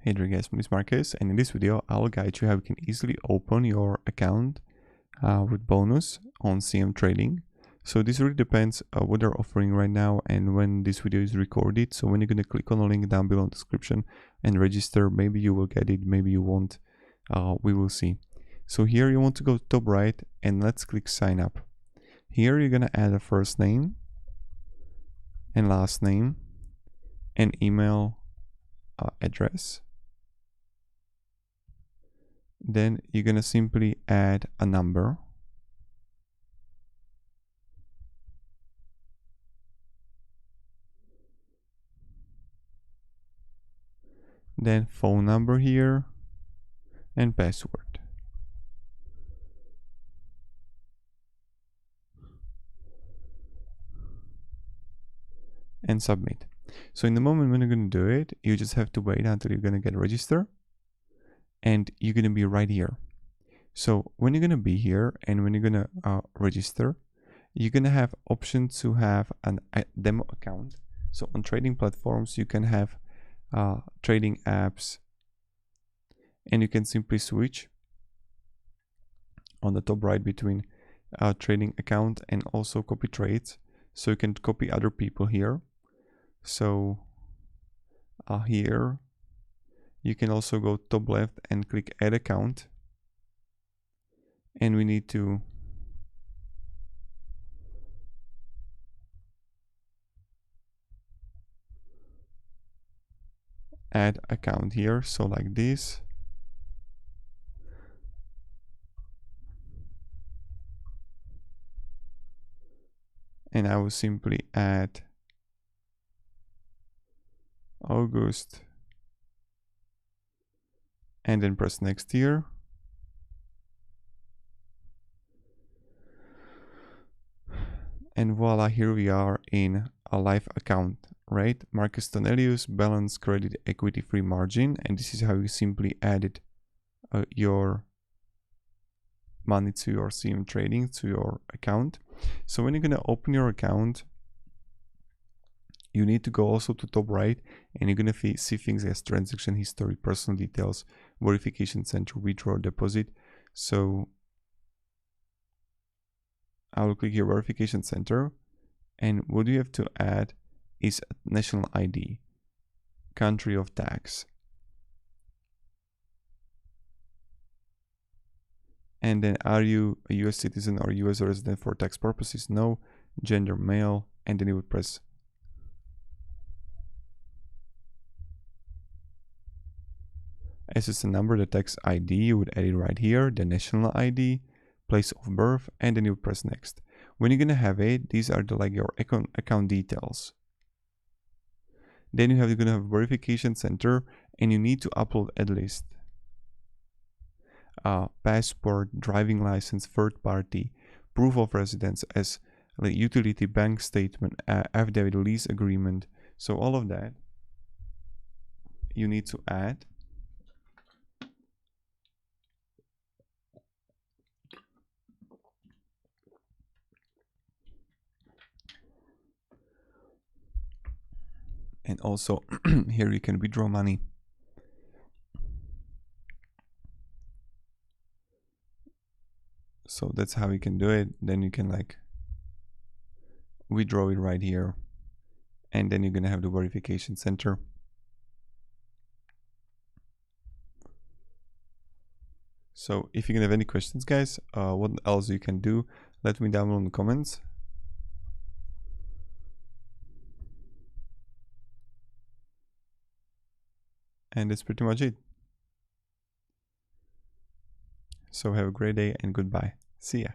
Hey there guys, my name is Marcus, and in this video I will guide you how you can easily open your account with bonus on CM Trading. So this really depends what they're offering right now and when this video is recorded. So when you're going to click on the link down below in the description and register, maybe you will get it, maybe you won't, we will see. So here you want to go top right and let's click sign up. Here you're going to add a first name and last name and email address. Then you're going to simply add a number. Then phone number here and password. And submit. So in the moment when you're going to do it, you just have to wait until you're going to get registered. And you're going to be right here. So when you're going to be here and when you're going to register, you're going to have option to have a demo account. So on trading platforms, you can have trading apps, and you can simply switch on the top right between trading account and also copy trades. So you can copy other people here. So here you can also go top left and click add account, and we need to add account here, so like this. And I will simply add August and then press next here. And voila, here we are in a live account, right? Marcus Tonelius, balance, credit, equity, free margin. And this is how you simply added your money to your CM Trading, to your account. So when you're going to open your account, you need to go also to top right, and you're going to see things as transaction history, personal details, verification center, withdraw, deposit. So I will click here verification center, and what you have to add is national ID, country of tax, and then are you a US citizen or US resident for tax purposes? No. Gender male, and then you would press SSN number, the tax ID, you would add it right here, the national ID, place of birth, and then you press next. When you're gonna have it, these are like your account details. Then you have gonna have verification center, and you need to upload at least passport, driving license, third party, proof of residence as like utility, bank statement, affidavit, lease agreement. So all of that you need to add. And also here you can withdraw money. So that's how you can do it. Then you can like withdraw it right here, and then you're gonna have the verification center. So if you can have any questions, guys, what else you can do, let me down below in the comments. And that's pretty much it. So have a great day and goodbye. See ya.